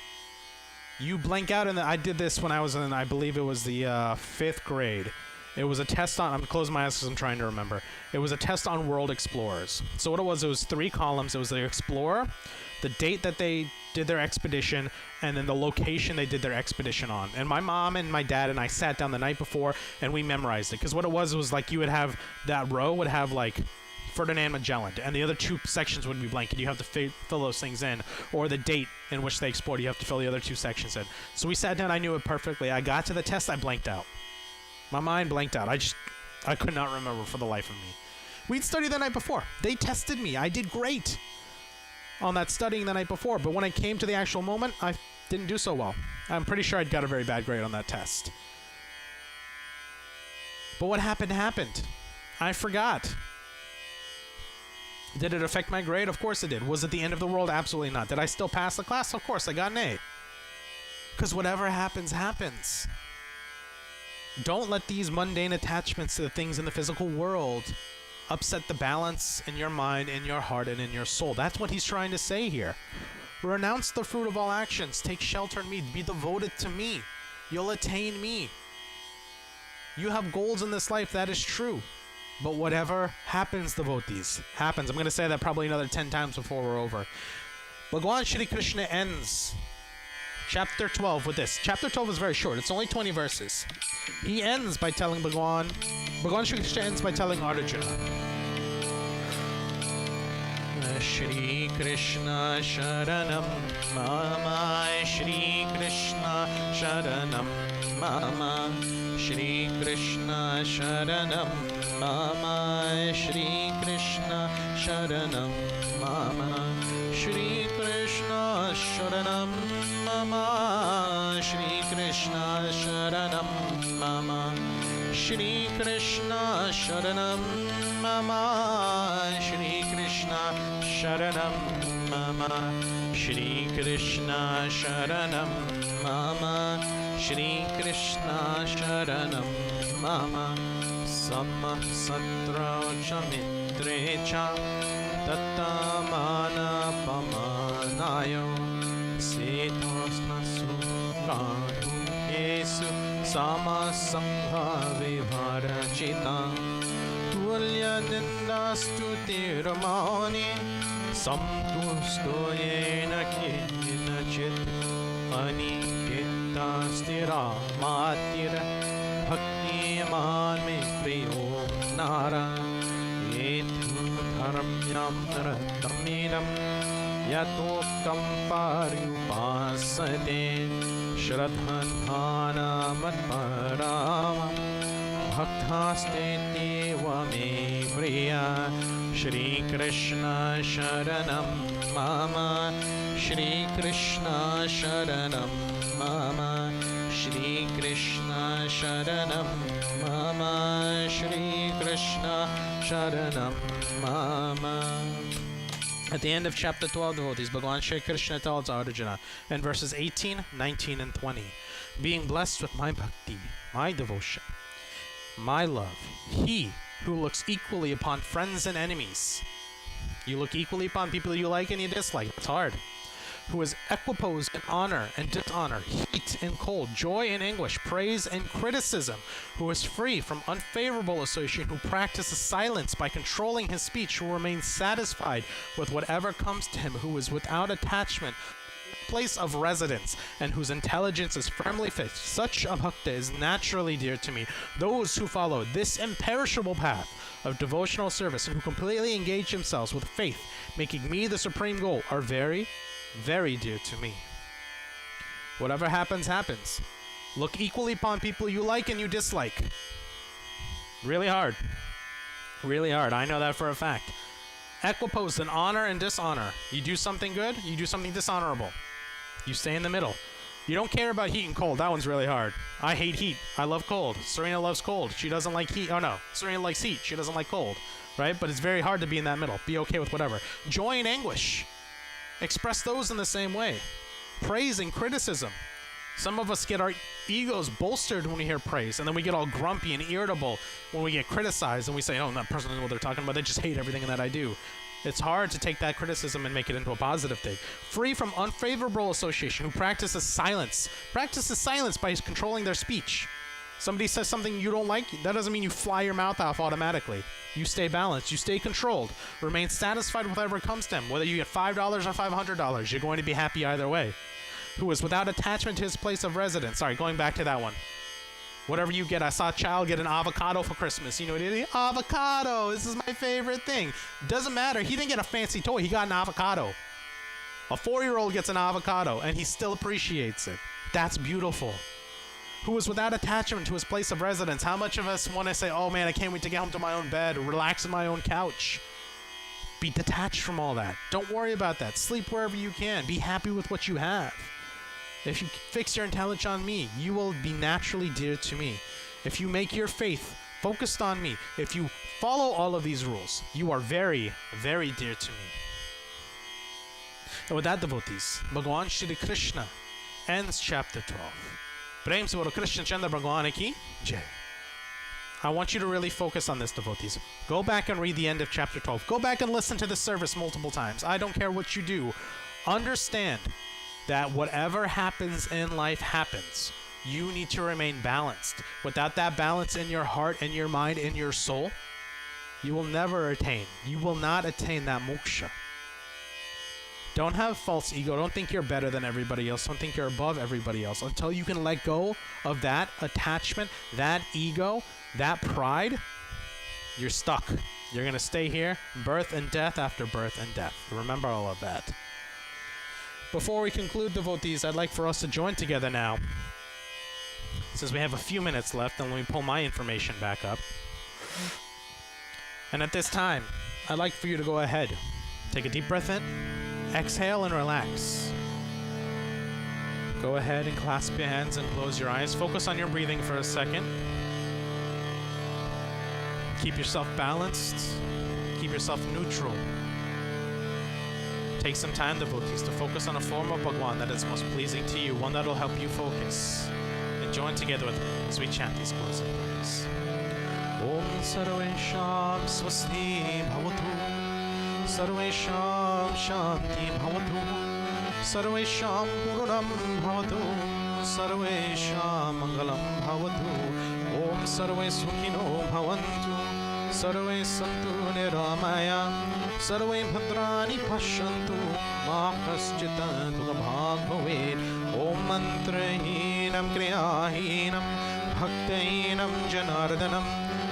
You blank out, and I did this when I was in, I believe it was the 5th grade. It was a test on, I'm closing my eyes because I'm trying to remember. It was a test on world explorers. So what it was 3 columns. It was the explorer, the date that they did their expedition, and then the location they did their expedition on. And my mom and my dad and I sat down the night before and we memorized it. Because what it was like you would have, that row would have like Ferdinand Magellan, and the other 2 sections would be blank, and you have to fill those things in, or the date in which they explored, you have to fill the other 2 sections in. So we sat down, I knew it perfectly. I got to the test, I blanked out. My mind blanked out. I could not remember for the life of me. We'd studied the night before. They tested me. I did great on that studying the night before, but when I came to the actual moment, I didn't do so well. I'm pretty sure I'd got a very bad grade on that test. But what happened happened. I forgot. Did it affect my grade? Of course it did. Was it the end of the world? Absolutely not. Did I still pass the class? Of course, I got an A. Because whatever happens, happens. Don't let these mundane attachments to the things in the physical world upset the balance in your mind, in your heart, and in your soul. That's what he's trying to say here. Renounce the fruit of all actions. Take shelter in me. Be devoted to me. You'll attain me. You have goals in this life, that is true. But whatever happens, devotees, happens. I'm going to say that probably another 10 times before we're over. Bhagavan Shri Krishna ends chapter 12 with this. Chapter 12 is very short. It's only 20 verses. He ends by telling Bhagavan Shri Krishna ends by telling Arjuna, Shri Krishna Sharanam Mama, Shri Krishna Sharanam Mama, Shri Krishna Sharanam Mama, Shri Krishna Sharanam Mama, Shri Krishna Sharanam Mama, Shri Krishna Sharanam Mama, Shri Krishna Sharanam Mama, Shri Krishna Sharanam Mama, Shri Krishna Sharanam Mama, Shri Krishna Sharanam Mama, Sama Satra Chamitre Cha Tattamana Pamanayo Setosna Sugadu Yesu Sama Sangha Vivarachita Tulya Dindastu Tiramani Samtusto Yena Kinachit Anikita Stira Matira Bhakti Man Me Priyo Nara Etu Dharamyam Naratamidam Yatokam Paryupasade Shraddhana Matparama Bhaktaste Vame Priya Shri Krishna Sharanam Mama Shri Krishna Sharanam Mama Shri Krishna Sharanam Mama Shri Krishna Sharanam Mama. At the end of chapter 12, devotees, Bhagavan Shri Krishna tells Arjuna in verses 18, 19, and 20, being blessed with my bhakti, my devotion, my love, he who looks equally upon friends and enemies. You look equally upon people you like and you dislike. It's hard. Who is equiposed in honor and dishonor, heat and cold, joy and anguish, praise and criticism, who is free from unfavorable association, who practices silence by controlling his speech, who remains satisfied with whatever comes to him, who is without attachment, place of residence, and whose intelligence is firmly fixed. Such a bhakta is naturally dear to me. Those who follow this imperishable path of devotional service and who completely engage themselves with faith, making me the supreme goal, are very, very dear to me. Whatever happens, happens. Look equally upon people you like and you dislike. Really hard. Really hard. I know that for a fact. Equiposed in honor and dishonor. You do something good, you do something dishonorable. You stay in the middle. You don't care about heat and cold. That one's really hard. I hate heat. I love cold. Serena loves cold. She doesn't like heat. Oh no, Serena likes heat. She doesn't like cold, right? But it's very hard to be in that middle. Be okay with whatever. Joy and anguish. Express those in the same way. Praise and criticism. Some of us get our egos bolstered when we hear praise, and then we get all grumpy and irritable when we get criticized, and we say, oh, that person doesn't know what they're talking about. They just hate everything that I do. It's hard to take that criticism and make it into a positive thing. Free from unfavorable association. Who practices silence. Practices silence by controlling their speech. Somebody says something you don't like, that doesn't mean you fly your mouth off automatically. You stay balanced. You stay controlled. Remain satisfied with whatever comes to them. Whether you get $5 or $500, you're going to be happy either way. Who is without attachment to his place of residence. Sorry, going back to that one. Whatever you get, I saw a child get an avocado for Christmas. You know what he did? Avocado! This is my favorite thing. Doesn't matter. He didn't get a fancy toy. He got an avocado. A 4-year-old gets an avocado, and he still appreciates it. That's beautiful. Who is without attachment to his place of residence. How much of us want to say, oh man, I can't wait to get home to my own bed, or relax on my own couch? Be detached from all that. Don't worry about that. Sleep wherever you can. Be happy with what you have. If you fix your intelligence on me, you will be naturally dear to me. If you make your faith focused on me, if you follow all of these rules, you are very, very dear to me. And with that, devotees, Bhagavan Shri Krishna ends chapter 12. Prem se bolo Krishna Chandra Bhagavan ki jai. I want you to really focus on this, devotees. Go back and read the end of chapter 12. Go back and listen to the service multiple times. I don't care what you do. Understand that whatever happens in life happens. You need to remain balanced. Without that balance in your heart and your mind and your soul, you will never attain. You will not attain that moksha. Don't have false ego. Don't think you're better than everybody else. Don't think you're above everybody else. Until you can let go of that attachment, that ego, that pride, you're stuck. You're going to stay here, birth and death after birth and death. Remember all of that. Before we conclude, devotees, I'd like for us to join together now. Since we have a few minutes left, and let me pull my information back up. And at this time, I'd like for you to go ahead. Take a deep breath in, exhale, and relax. Go ahead and clasp your hands and close your eyes. Focus on your breathing for a second. Keep yourself balanced. Keep yourself neutral. Take some time, devotees, to focus on a form of Bhagwan that is most pleasing to you, one that will help you focus. And join together with me as we chant these closing prayers. Om Sarvesham Swasti Bhavatu Sarvesham Shanti Bhavatu Sarvesham Purnam Bhavatu Sarvesham Mangalam Bhavatu Om Sarve Sukhino Bhavantu Sarve Santu Niramaya Sarve Bhadrani Pashantu Ma Kaschita Dugabhag Bhavet Om Mantrahinam Kriyahinam Bhaktahinam Janardanam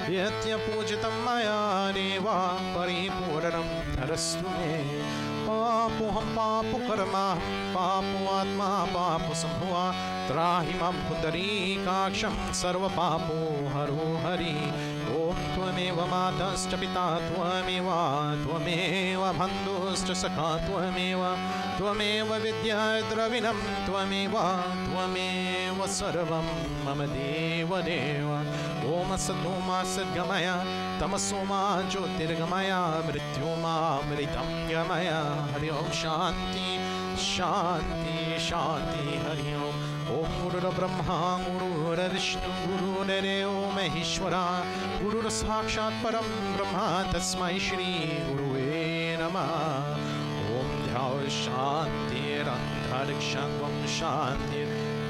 Yatya Pujitam Maya Deva Paripuraram Dharastu Me Papuham Papu Karma Papu Atma Papu Sambhava Trahimam Pundari Kaksham Sarva Papu Haru Hari Om Tvameva Matascha Pita Tvameva Tvameva Bandhuscha Sakha Tvameva Tvameva Vidya Dravinam Tvameva Tvameva Sarvam Mama Deva Deva Om Asatoma Sadgamaya Tamasoma Jyotirgamaya Mrityoma Mritam Gamaya Hari Om Shanti Shanti Shanti Hari Om Om Guru Brahma Guru Vishnu Guru Deo Maheshwara Guru Sakshat Param Brahma Tasmai Shri Guru Namah Om Dhyav Shanti Rantharikshangvam Shanti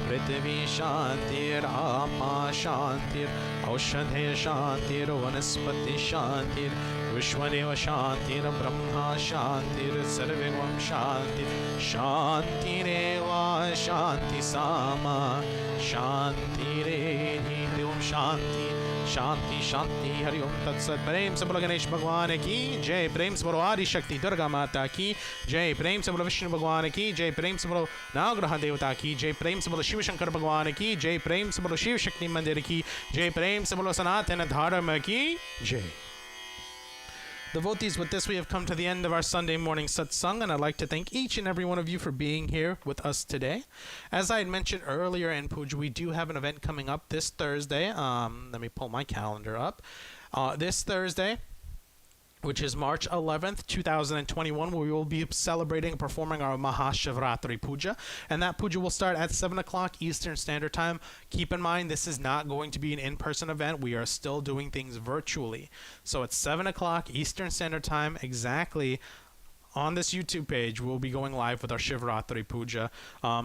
Prithvi Shanti Rama Shanti Aushadhe Shanti Vanaspati Shanti Vishwadeva Shanti Brahma Shanti Sarvegvam Shanti Shanti Reva Shanti Sama Shanti Re Hari Om Shanti Shanti Shanti Hari Om Tat Sat Prem se bolo Ganesh Bhagwan ki Jai Prem se bolo Adi Shakti Durga Mata ki Jai Prem se bolo Vishnu Bhagwan ki Jai Prem se bolo Navagraha Devata ki Jai Prem se bolo Shiva Shankar Bhagwan ki Jai Prem se bolo Shiva Shakti Mandir ki Jai Prem se bolo Sanatana Dharma ki Jai Devotees, with this we have come to the end of our Sunday morning satsang, and I'd like to thank each and every one of you for being here with us today. As I had mentioned earlier in Puja, we do have an event coming up this Thursday. Let me pull my calendar up. This Thursday, which is March 11th, 2021, we will be celebrating and performing our Mahashivratri Puja. And that puja will start at 7 o'clock Eastern Standard Time. Keep in mind, this is not going to be an in-person event. We are still doing things virtually. So at 7 o'clock Eastern Standard Time, exactly on this YouTube page, we'll be going live with our Shivratri Puja.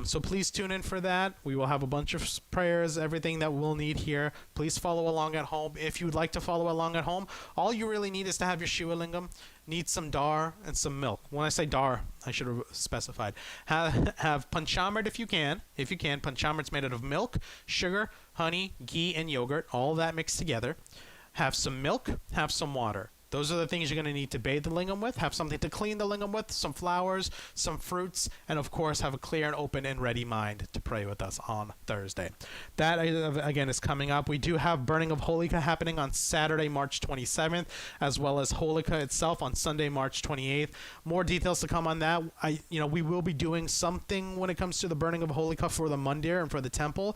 So please tune in for that. We will have a bunch of prayers, everything that we'll need here. Please follow along at home. If you'd like to follow along at home, all you really need is to have your Shiva Lingam, need some dar and some milk. When I say dar, I should have specified. Have panchamrit if you can. If you can, panchamrit's made out of milk, sugar, honey, ghee, and yogurt, all of that mixed together. Have some milk, have some water. Those are the things you're going to need to bathe the lingam with, have something to clean the lingam with, some flowers, some fruits, and of course have a clear and open and ready mind to pray with us on Thursday. That, again, is coming up. We do have burning of Holika happening on Saturday, March 27th, as well as Holika itself on Sunday, March 28th. More details to come on that. We will be doing something when it comes to the burning of Holika for the Mandir and for the temple.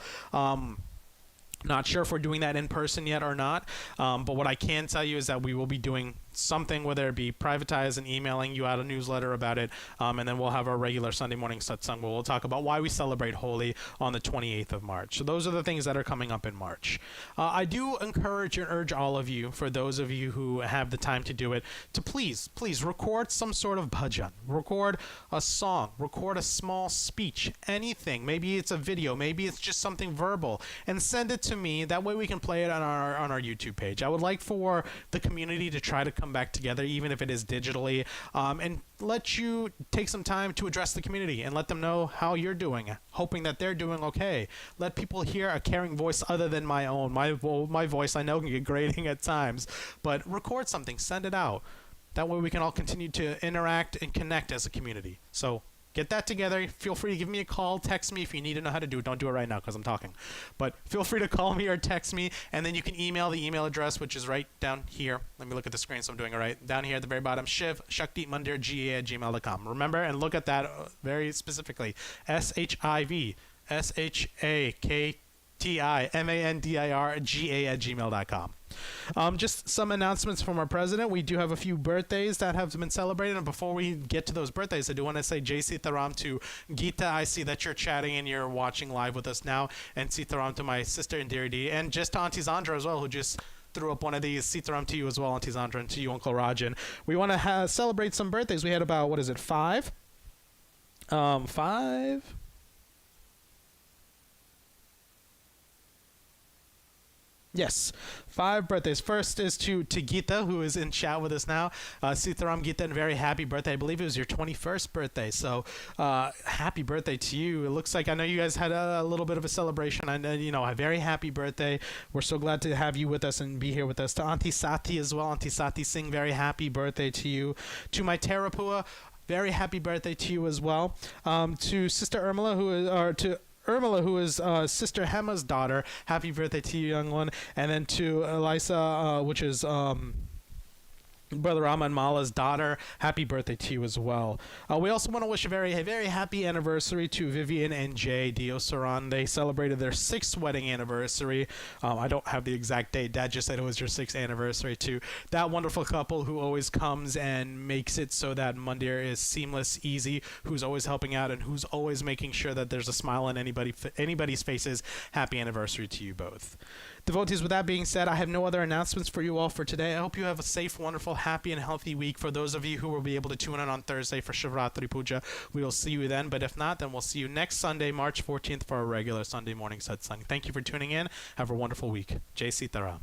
Not sure if we're doing that in person yet or not, but what I can tell you is that we will be doing something, whether it be privatized and emailing you out a newsletter about it, and then we'll have our regular Sunday morning satsang where we'll talk about why we celebrate Holi on the 28th of March. So those are the things that are coming up in March. I do encourage and urge all of you, for those of you who have the time to do it, to please record some sort of bhajan, record a song, record a small speech, anything. Maybe it's a video, maybe it's just something verbal, and send it to me. That way we can play it on our YouTube page. I would like for the community to try to come back together, even if it is digitally, and let you take some time to address the community and let them know how you're doing, hoping that they're doing okay. Let people hear a caring voice other than my own. My voice, I know, can get grating at times, but record something, send it out. That way we can all continue to interact and connect as a community. So get that together. Feel free to give me a call, text me if you need to know how to do it. Don't do it right now because I'm talking. But feel free to call me or text me, and then you can email the email address, which is right down here. Let me look at the screen so I'm doing it right. Down here at the very bottom, Shiv Shakti Mandir @gmail.com. Remember, and look at that very specifically. SHIV SHAKTIMANDIRGA @gmail.com. Just some announcements from our president. We do have a few birthdays that have been celebrated, and before we get to those birthdays, I do want to say Jai Sita Ram to Geeta. I see that you're chatting and you're watching live with us now, and Sita Ram to my sister Indiridi, and just to Auntie Zandra as well, who just threw up one of these. Sita Ram to you as well, Auntie Zandra, and to you, Uncle Rajan. We want to celebrate some birthdays. We had about, what is it, five? Five? Yes, 5 birthdays. First is to Geeta, who is in chat with us now. Sitaram Geeta, and very happy birthday. I believe it was your 21st birthday, so happy birthday to you. It looks like, I know you guys had a little bit of a celebration, and a very happy birthday. We're so glad to have you with us and be here with us. To Auntie Sati as well, Auntie Sati Singh, very happy birthday to you. To my Terapua, very happy birthday to you as well. To Sister Irmela, Irmela, who is Sister Hema's daughter, happy birthday to you, young one. And then to Elisa, which is Brother Rama and Mala's daughter, happy birthday to you as well. We also want to wish a very happy anniversary to Vivian and Jay Diosaran. They celebrated their 6th wedding anniversary. I don't have the exact date. Dad just said it was your 6th anniversary. To that wonderful couple who always comes and makes it so that Mandir is seamless, easy, who's always helping out and who's always making sure that there's a smile on anybody's faces. Happy anniversary to you both. Devotees, with that being said, I have no other announcements for you all for today. I hope you have a safe, wonderful, happy, and healthy week. For those of you who will be able to tune in on Thursday for Shivratri Puja, we will see you then. But if not, then we'll see you next Sunday, March 14th, for our regular Sunday morning satsang. Thank you for tuning in. Have a wonderful week. Jai Sita Ram.